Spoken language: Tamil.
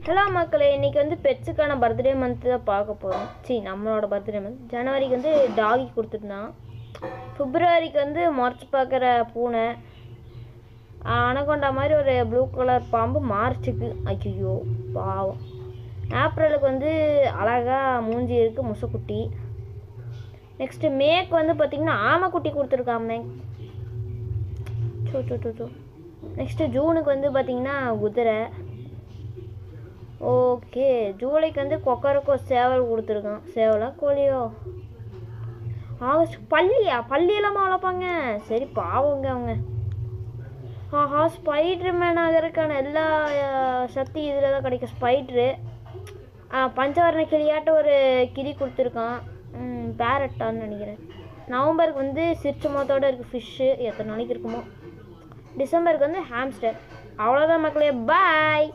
ஹலோ மக்களே, இன்றைக்கி வந்து பெட்ஸுக்கான பர்த்டே மந்த்து தான் பார்க்க போகிறோம். நம்மளோட பர்த்டே மந்த் ஜனவரிக்கு வந்து டாகி கொடுத்துருந்தான். பிப்ரவரிக்கு வந்து முறைச்சி பார்க்குற பூனை, அனகொண்டா மாதிரி ஒரு ப்ளூ கலர் பாம்பு. மார்ச்சுக்கு ஐயோ பாவம். ஏப்ரலுக்கு வந்து அழகாக மூஞ்சி இருக்குது முசக்குட்டி. நெக்ஸ்ட்டு மேக்கு வந்து பார்த்திங்கன்னா ஆமைக்குட்டி கொடுத்துருக்கான் மேக். சோ. நெக்ஸ்ட்டு ஜூனுக்கு வந்து பார்த்திங்கன்னா குதிரை. ஓகே, ஜூலைக்கு வந்து கொக்கரக்கோ சேவல் கொடுத்துருக்கான். சேவலா கோழியோ? ஆகஸ்ட் பள்ளியெல்லாமா வளர்ப்பாங்க? சரி பாவங்க அவங்க. ஸ்பைட்ரு மேன் ஆகிறதுக்கான எல்லா சக்தி இதில் தான் கிடைக்கும். ஸ்பைட்ரு பஞ்சவர்ண கிளியாட்ட ஒரு கிளி கொடுத்துருக்கான். பேரட்டான்னு நினைக்கிறேன். நவம்பருக்கு வந்து சிரிச்சமத்தோடு இருக்குது ஃபிஷ்ஷு. எத்தனை நாளைக்கு இருக்குமோ. டிசம்பருக்கு வந்து ஹாம்ஸ்டர். அவ்வளோதான் மக்களே, பாய்.